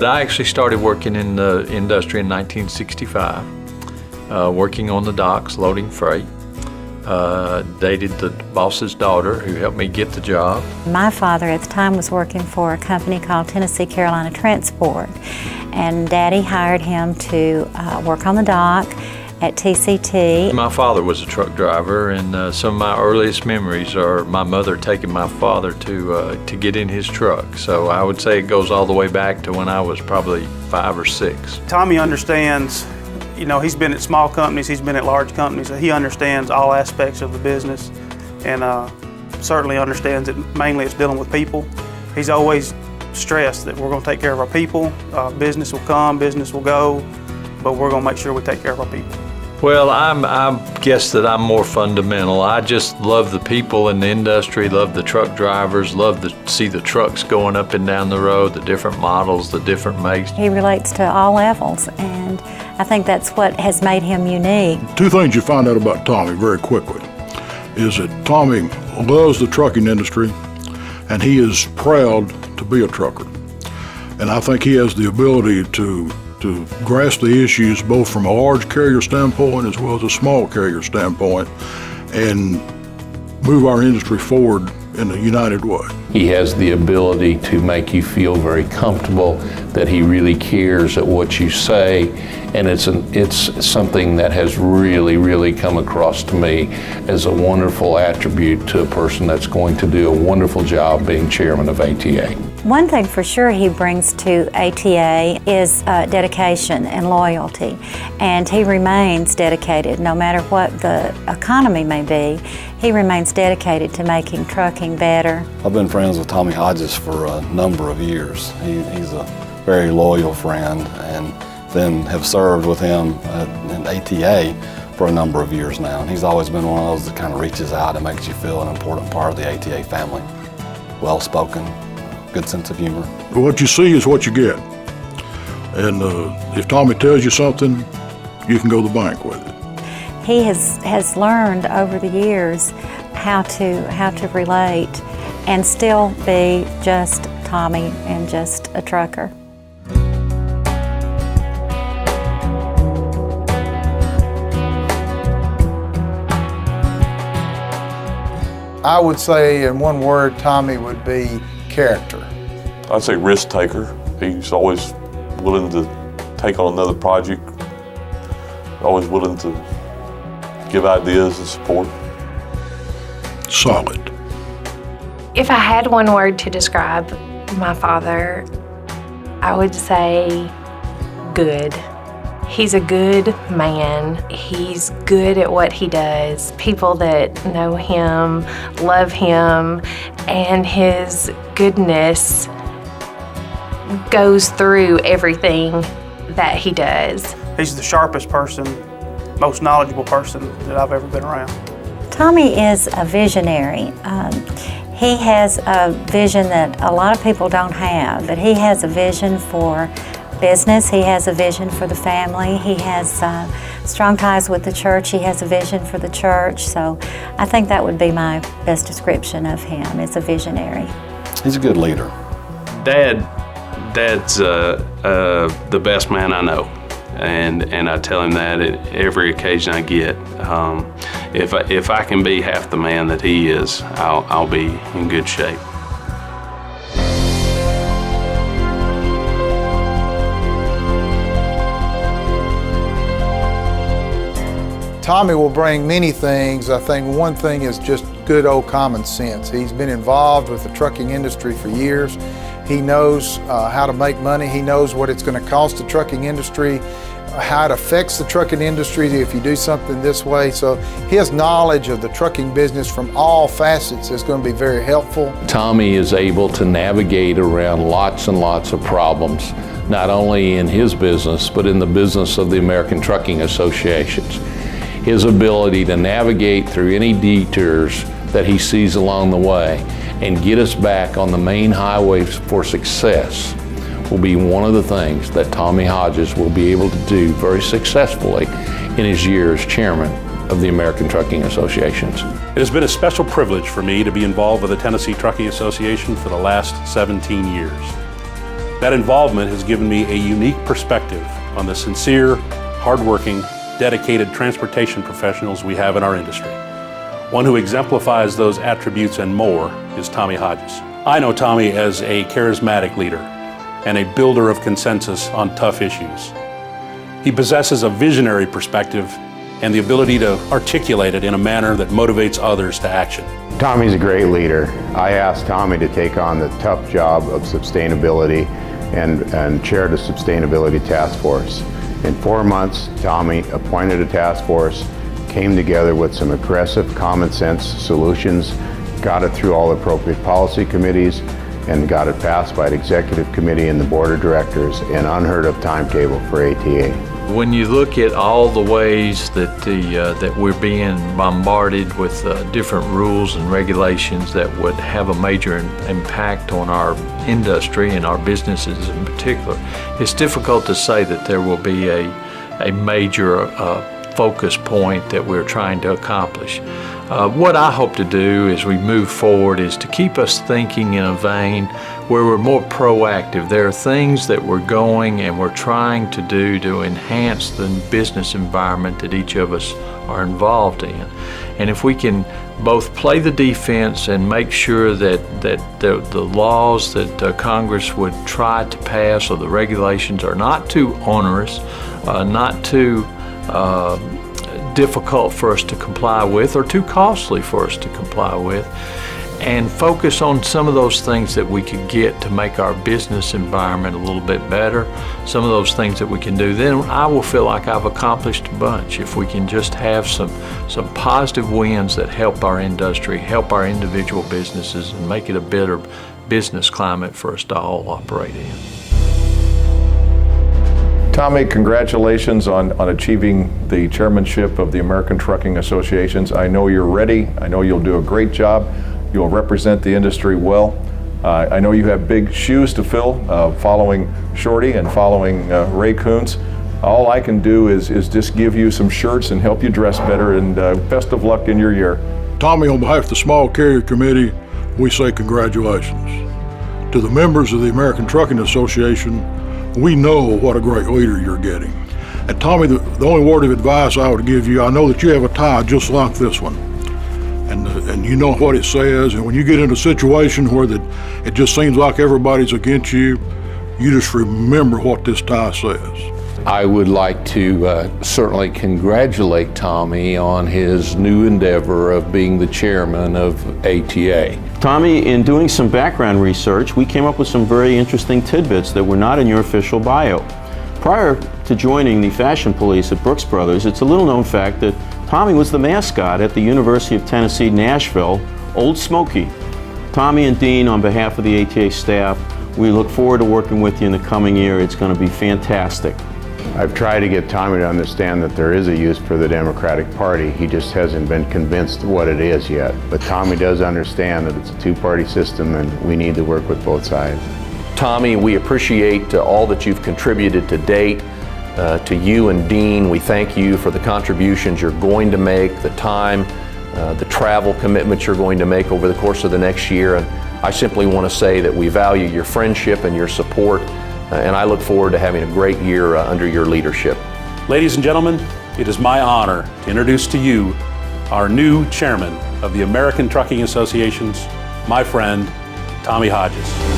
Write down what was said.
I actually started working in the industry in 1965, working on the docks, loading freight. Dated the boss's daughter who helped me get the job. My father at the time was working for a company called Tennessee Carolina Transport, and Daddy hired him to work on the dock at TCT. My father was a truck driver, and some of my earliest memories are my mother taking my father to get in his truck. So I would say it goes all the way back to when I was probably 5 or 6. Tommy understands, you know, he's been at small companies, he's been at large companies, so he understands all aspects of the business, and certainly understands that mainly it's dealing with people. He's always stressed that we're going to take care of our people. Business will come, business will go, but we're going to make sure we take care of our people. Well, I guess that I'm more fundamental. I just love the people in the industry, love the truck drivers, love to see the trucks going up and down the road, the different models, the different makes. He relates to all levels, and I think that's what has made him unique. 2 things you find out about Tommy very quickly is that Tommy loves the trucking industry, and he is proud to be a trucker. And I think he has the ability to grasp the issues both from a large carrier standpoint as well as a small carrier standpoint and move our industry forward in a united way. He has the ability to make you feel very comfortable, that he really cares at what you say, and it's something that has really come across to me as a wonderful attribute to a person that's going to do a wonderful job being chairman of ATA. One thing for sure he brings to ATA is dedication and loyalty, and he remains dedicated no matter what the economy may be. He remains dedicated to making trucking better. I've been friends with Tommy Hodges for a number of years. He's a very loyal friend, and then have served with him in ATA for a number of years now. And he's always been one of those that kind of reaches out and makes you feel an important part of the ATA family. Well-spoken, good sense of humor. What you see is what you get. And if Tommy tells you something, you can go to the bank with it. He has learned over the years how to relate and still be just Tommy and just a trucker. I would say in one word, Tommy would be character. I'd say risk taker. He's always willing to take on another project, always willing to give ideas and support. Solid. If I had one word to describe my father, I would say good. He's a good man. He's good at what he does. People that know him love him, and his goodness goes through everything that he does. He's the sharpest person, most knowledgeable person that I've ever been around. Tommy is a visionary. He has a vision that a lot of people don't have, but he has a vision for business. He has a vision for the family. He has strong ties with the church. He has a vision for the church. So I think that would be my best description of him, as a visionary. He's a good leader. Dad's the best man I know, and I tell him that at every occasion I get. If I can be half the man that he is, I'll be in good shape. Tommy will bring many things. I think one thing is just good old common sense. He's been involved with the trucking industry for years. He knows how to make money. He knows what it's going to cost the trucking industry, how it affects the trucking industry if you do something this way. So his knowledge of the trucking business from all facets is going to be very helpful. Tommy is able to navigate around lots and lots of problems, not only in his business, but in the business of the American Trucking Associations. His ability to navigate through any detours that he sees along the way and get us back on the main highways for success will be one of the things that Tommy Hodges will be able to do very successfully in his year as chairman of the American Trucking Associations. It has been a special privilege for me to be involved with the Tennessee Trucking Association for the last 17 years. That involvement has given me a unique perspective on the sincere, hardworking, dedicated transportation professionals we have in our industry. One who exemplifies those attributes and more is Tommy Hodges. I know Tommy as a charismatic leader and a builder of consensus on tough issues. He possesses a visionary perspective and the ability to articulate it in a manner that motivates others to action. Tommy's a great leader. I asked Tommy to take on the tough job of sustainability and chair the Sustainability Task Force. In 4 months, Tommy appointed a task force, came together with some aggressive common sense solutions, got it through all appropriate policy committees, and got it passed by the executive committee and the board of directors, an unheard of timetable for ATA. When you look at all the ways that that we're being bombarded with different rules and regulations that would have a major impact on our industry and our businesses in particular, it's difficult to say that there will be a major focus point that we're trying to accomplish. What I hope to do as we move forward is to keep us thinking in a vein where we're more proactive. There are things that we're going and we're trying to do to enhance the business environment that each of us are involved in. And if we can both play the defense and make sure that the laws that Congress would try to pass or the regulations are not too onerous, not too difficult for us to comply with or too costly for us to comply with, and focus on some of those things that we could get to make our business environment a little bit better, some of those things that we can do, then I will feel like I've accomplished a bunch. If we can just have some positive wins that help our industry, help our individual businesses, and make it a better business climate for us to all operate in. Tommy, congratulations on achieving the chairmanship of the American Trucking Associations. I know you're ready. I know you'll do a great job. You'll represent the industry well. I know you have big shoes to fill following Shorty and following Ray Coons. All I can do is just give you some shirts and help you dress better, and best of luck in your year. Tommy, on behalf of the Small Carrier Committee, we say congratulations. To the members of the American Trucking Association, we know what a great leader you're getting. And Tommy, the only word of advice I would give you, I know that you have a tie just like this one. And you know what it says, and when you get in a situation where it just seems like everybody's against you, you just remember what this tie says. I would like to certainly congratulate Tommy on his new endeavor of being the chairman of ATA. Tommy, in doing some background research, we came up with some very interesting tidbits that were not in your official bio. Prior to joining the Fashion Police at Brooks Brothers, it's a little known fact that Tommy was the mascot at the University of Tennessee, Nashville, Old Smoky. Tommy and Dean, on behalf of the ATA staff, we look forward to working with you in the coming year. It's going to be fantastic. I've tried to get Tommy to understand that there is a use for the Democratic Party. He just hasn't been convinced what it is yet. But Tommy does understand that it's a two-party system and we need to work with both sides. Tommy, we appreciate all that you've contributed to date. To you and Dean, we thank you for the contributions you're going to make, the time, the travel commitments you're going to make over the course of the next year. And I simply want to say that we value your friendship and your support, and I look forward to having a great year under your leadership. Ladies and gentlemen, it is my honor to introduce to you our new chairman of the American Trucking Associations, my friend, Tommy Hodges.